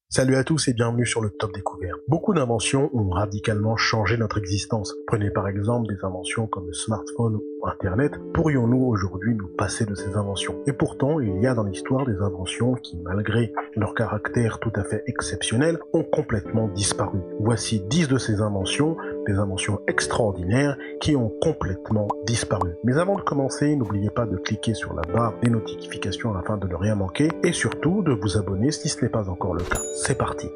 Salut à tous et bienvenue sur le Top Découvert. Beaucoup d'inventions ont radicalement changé notre existence. Prenez par exemple des inventions comme le smartphone ou Internet. Pourrions-nous aujourd'hui nous passer de ces inventions? Et pourtant, il y a dans l'histoire des inventions qui, malgré leur caractère tout à fait exceptionnel, ont complètement disparu. Voici 10 de ces inventions, des inventions extraordinaires qui ont complètement disparu. Mais avant de commencer, n'oubliez pas de cliquer sur la barre des notifications afin de ne rien manquer et surtout de vous abonner si ce n'est pas encore le cas. C'est parti.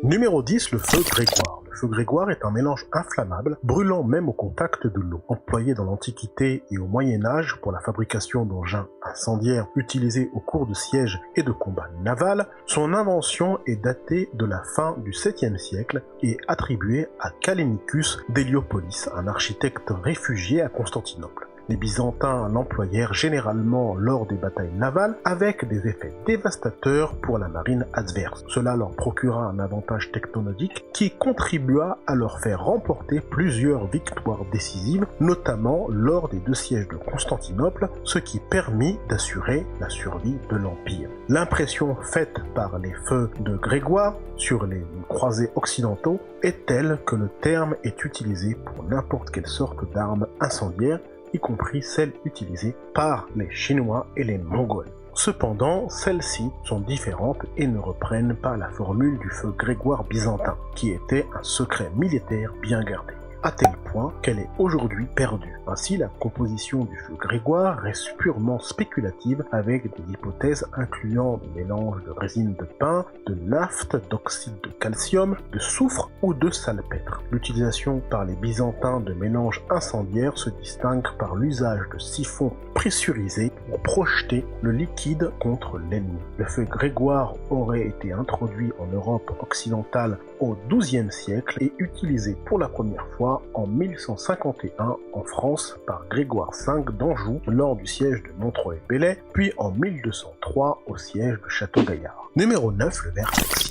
Numéro 10, le feu Grégoire. Le feu Grégoire est un mélange inflammable, brûlant même au contact de l'eau. Employé dans l'Antiquité et au Moyen-Âge pour la fabrication d'engins incendiaires utilisés au cours de sièges et de combats navals, son invention est datée de la fin du 7e siècle et attribuée à Callinicus d'Héliopolis, un architecte réfugié à Constantinople. Les Byzantins l'employèrent généralement lors des batailles navales avec des effets dévastateurs pour la marine adverse. Cela leur procura un avantage technologique qui contribua à leur faire remporter plusieurs victoires décisives, notamment lors des 2 sièges de Constantinople, ce qui permit d'assurer la survie de l'Empire. L'impression faite par les feux de Grégoire sur les croisés occidentaux est telle que le terme est utilisé pour n'importe quelle sorte d'arme incendiaire, y compris celles utilisées par les Chinois et les Mongols. Cependant, celles-ci sont différentes et ne reprennent pas la formule du feu Grégoire byzantin, qui était un secret militaire bien gardé, à tel point qu'elle est aujourd'hui perdue. Ainsi, la composition du feu Grégoire reste purement spéculative avec des hypothèses incluant des mélanges de résine de pin, de naphte, d'oxyde de calcium, de soufre ou de salpêtre. L'utilisation par les Byzantins de mélanges incendiaires se distingue par l'usage de siphons pressurisés pour projeter le liquide contre l'ennemi. Le feu Grégoire aurait été introduit en Europe occidentale au XIIe siècle et utilisé pour la première fois en 1151 en France par Grégoire V d'Anjou lors du siège de Montreuil-Bellay, puis en 1203 au siège de Château-Gaillard. Numéro 9, le verre flexible.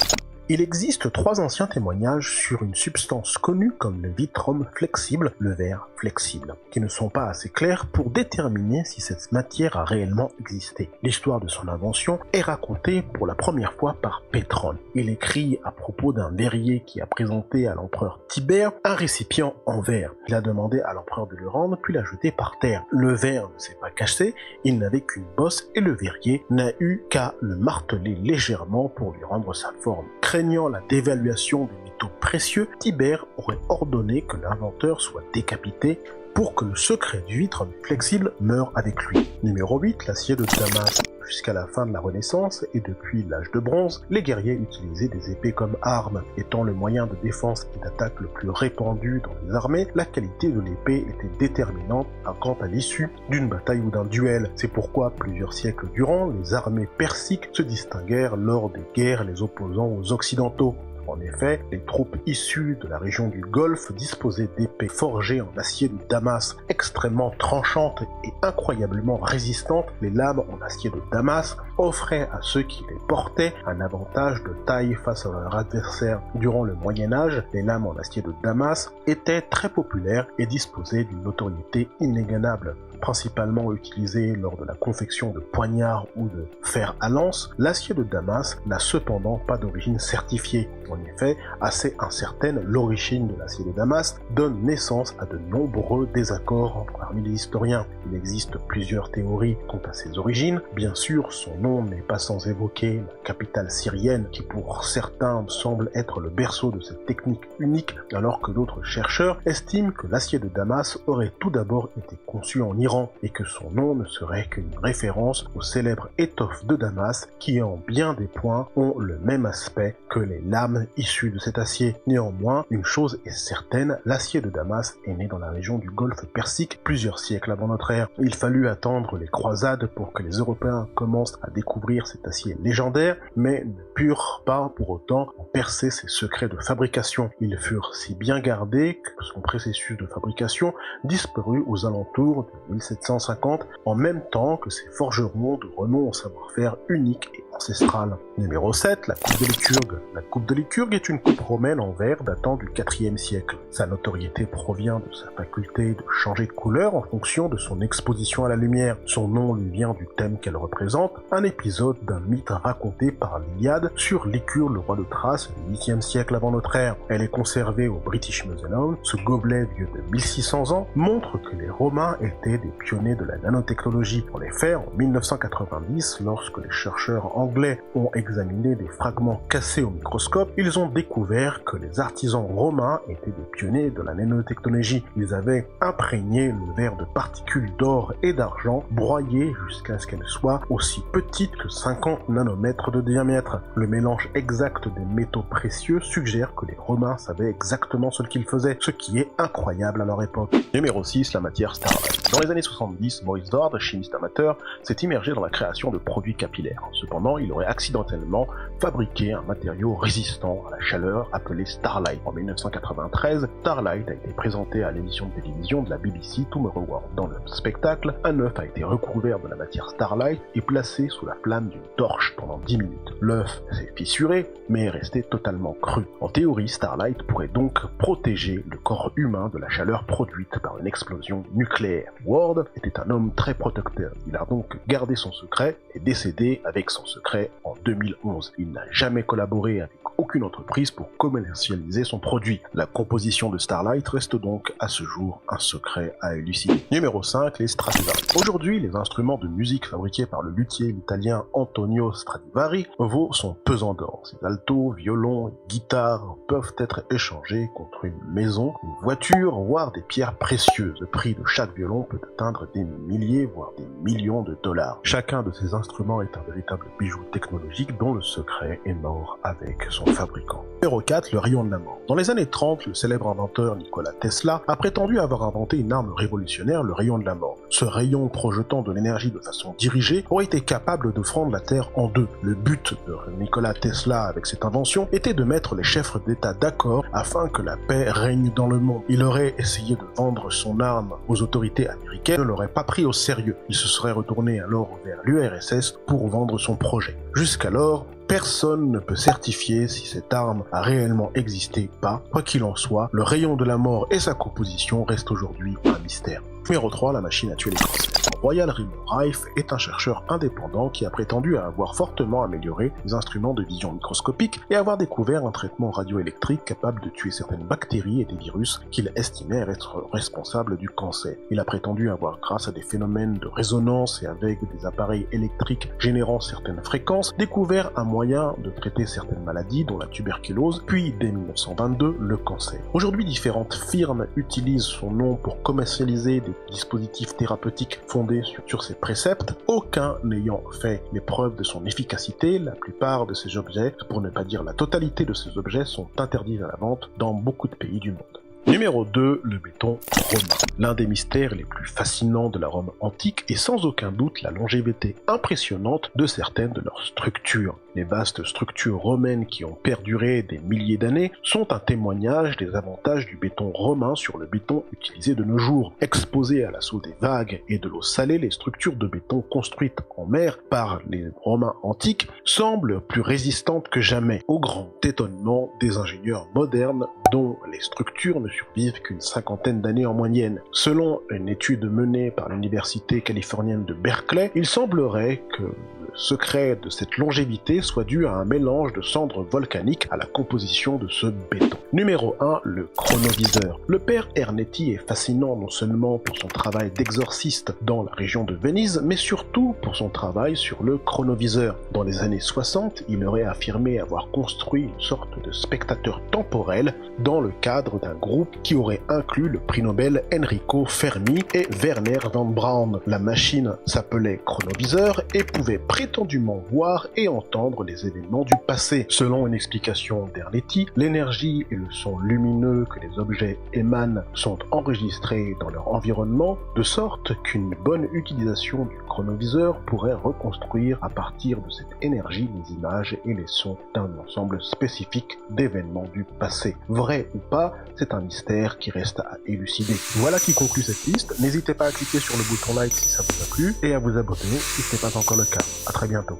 Il existe 3 anciens témoignages sur une substance connue comme le vitrum flexible, le verre flexible, qui ne sont pas assez clairs pour déterminer si cette matière a réellement existé. L'histoire de son invention est racontée pour la première fois par Pétrone. Il écrit à propos d'un verrier qui a présenté à l'empereur Tibère un récipient en verre. Il a demandé à l'empereur de le rendre, puis l'a jeté par terre. Le verre ne s'est pas cassé, il n'avait qu'une bosse et le verrier n'a eu qu'à le marteler légèrement pour lui rendre sa forme. Craignant la dévaluation des métaux précieux, Tibère aurait ordonné que l'inventeur soit décapité pour que le secret du vitre flexible meure avec lui. Numéro 8, l'acier de Damas. Jusqu'à la fin de la Renaissance et depuis l'âge de bronze, les guerriers utilisaient des épées comme armes. Étant le moyen de défense et d'attaque le plus répandu dans les armées, la qualité de l'épée était déterminante quant à l'issue d'une bataille ou d'un duel. C'est pourquoi plusieurs siècles durant, les armées persiques se distinguèrent lors des guerres les opposant aux occidentaux. En effet, les troupes issues de la région du Golfe disposaient d'épées forgées en acier de Damas, extrêmement tranchantes et incroyablement résistantes. Les lames en acier de Damas offraient à ceux qui les portaient un avantage de taille face à leur adversaire. Durant le Moyen-Âge, les lames en acier de Damas étaient très populaires et disposaient d'une notoriété inégalable. Principalement utilisé lors de la confection de poignards ou de fer à lance, l'acier de Damas n'a cependant pas d'origine certifiée. En effet, assez incertaine, l'origine de l'acier de Damas donne naissance à de nombreux désaccords parmi les historiens. Il existe plusieurs théories quant à ses origines. Bien sûr, son nom n'est pas sans évoquer la capitale syrienne qui pour certains semble être le berceau de cette technique unique, alors que d'autres chercheurs estiment que l'acier de Damas aurait tout d'abord été conçu en Iran et que son nom ne serait qu'une référence aux célèbres étoffes de Damas qui en bien des points ont le même aspect que les lames issues de cet acier. Néanmoins, une chose est certaine, l'acier de Damas est né dans la région du Golfe Persique plusieurs siècles avant notre ère. Il fallut attendre les croisades pour que les Européens commencent à découvrir cet acier légendaire, mais ne purent pas pour autant en percer ses secrets de fabrication. Ils furent si bien gardés que son processus de fabrication disparut aux alentours de 1750, en même temps que ces forgerons de renom au savoir-faire unique et ancestrale. Numéro 7, la coupe de Lycurgue. La coupe de Lycurgue est une coupe romaine en verre datant du IVe siècle. Sa notoriété provient de sa faculté de changer de couleur en fonction de son exposition à la lumière. Son nom lui vient du thème qu'elle représente, un épisode d'un mythe raconté par l'Iliade sur Lycurgue, le roi de Thrace, du 8e siècle avant notre ère. Elle est conservée au British Museum. Ce gobelet vieux de 1600 ans montre que les Romains étaient des pionniers de la nanotechnologie. En effet, en 1990, lorsque les chercheurs anglais ont examiné des fragments cassés au microscope, ils ont découvert que les artisans romains étaient des pionniers de la nanotechnologie. Ils avaient imprégné le verre de particules d'or et d'argent, broyées jusqu'à ce qu'elles soient aussi petites que 50 nanomètres de diamètre. Le mélange exact des métaux précieux suggère que les Romains savaient exactement ce qu'ils faisaient, ce qui est incroyable à leur époque. Numéro 6, la matière Starlight. Dans les années 70, Maurice Dord, chimiste amateur, s'est immergé dans la création de produits capillaires. Cependant, il aurait accidentellement fabriqué un matériau résistant à la chaleur appelé Starlight. En 1993, Starlight a été présenté à l'émission de télévision de la BBC Tomorrow World. Dans le spectacle, un œuf a été recouvert de la matière Starlight et placé sous la flamme d'une torche pendant 10 minutes. L'œuf s'est fissuré, mais est resté totalement cru. En théorie, Starlight pourrait donc protéger le corps humain de la chaleur produite par une explosion nucléaire. Ward était un homme très protecteur. Il a donc gardé son secret et décédé avec son secret en 2011. Il n'a jamais collaboré avec aucune entreprise pour commercialiser son produit. La composition de Starlight reste donc à ce jour un secret à élucider. Numéro 5, les Stradivari. Aujourd'hui, les instruments de musique fabriqués par le luthier italien Antonio Stradivari vaut son pesant d'or. Ces altos, violons et guitares peuvent être échangés contre une maison, une voiture, voire des pierres précieuses. Le prix de chaque violon peut atteindre des milliers, voire des millions de dollars. Chacun de ces instruments est un véritable bijou technologique dont le secret est mort avec son fabricant. Numéro 4, le rayon de la mort. Dans les années 30, le célèbre inventeur Nikola Tesla a prétendu avoir inventé une arme révolutionnaire, le rayon de la mort. Ce rayon projetant de l'énergie de façon dirigée aurait été capable de fendre la Terre en deux. Le but de Nikola Tesla avec cette invention était de mettre les chefs d'État d'accord afin que la paix règne dans le monde. Il aurait essayé de vendre son arme aux autorités américaines, ne l'aurait pas pris au sérieux. Il se serait retourné alors vers l'URSS pour vendre son projet. Jusqu'alors, personne ne peut certifier si cette arme a réellement existé ou pas. Quoi qu'il en soit, le rayon de la mort et sa composition restent aujourd'hui un mystère. Numéro 3, la machine à tuer les cancers. Royal Raymond Rife est un chercheur indépendant qui a prétendu avoir fortement amélioré les instruments de vision microscopique et avoir découvert un traitement radioélectrique capable de tuer certaines bactéries et des virus qu'il estimait être responsables du cancer. Il a prétendu avoir, grâce à des phénomènes de résonance et avec des appareils électriques générant certaines fréquences, découvert un moyen de traiter certaines maladies dont la tuberculose, puis dès 1922 le cancer. Aujourd'hui, différentes firmes utilisent son nom pour commercialiser des dispositifs thérapeutiques fondés sur ces préceptes, aucun n'ayant fait les preuves de son efficacité. La plupart de ces objets, pour ne pas dire la totalité de ces objets, sont interdits à la vente dans beaucoup de pays du monde. Numéro 2, le béton romain. L'un des mystères les plus fascinants de la Rome antique est sans aucun doute la longévité impressionnante de certaines de leurs structures. Les vastes structures romaines qui ont perduré des milliers d'années sont un témoignage des avantages du béton romain sur le béton utilisé de nos jours. Exposées à l'assaut des vagues et de l'eau salée, les structures de béton construites en mer par les Romains antiques semblent plus résistantes que jamais, au grand étonnement des ingénieurs modernes dont les structures ne survivent qu'une cinquantaine d'années en moyenne. Selon une étude menée par l'université californienne de Berkeley, il semblerait que le secret de cette longévité soit dû à un mélange de cendres volcaniques à la composition de ce béton. Numéro 1, le chronoviseur. Le père Ernetti est fascinant non seulement pour son travail d'exorciste dans la région de Venise, mais surtout pour son travail sur le chronoviseur. Dans les années 60, il aurait affirmé avoir construit une sorte de spectateur temporel dans le cadre d'un groupe qui aurait inclus le prix Nobel Enrico Fermi et Werner von Braun. La machine s'appelait chronoviseur et pouvait prétendument voir et entendre les événements du passé. Selon une explication d'Ernetti, l'énergie et le son lumineux que les objets émanent sont enregistrés dans leur environnement, de sorte qu'une bonne utilisation du chronoviseur pourrait reconstruire à partir de cette énergie les images et les sons d'un ensemble spécifique d'événements du passé. Vrai ou pas, c'est un mystère qui reste à élucider. Voilà qui conclut cette liste. N'hésitez pas à cliquer sur le bouton like si ça vous a plu et à vous abonner si ce n'est pas encore le cas. À très bientôt.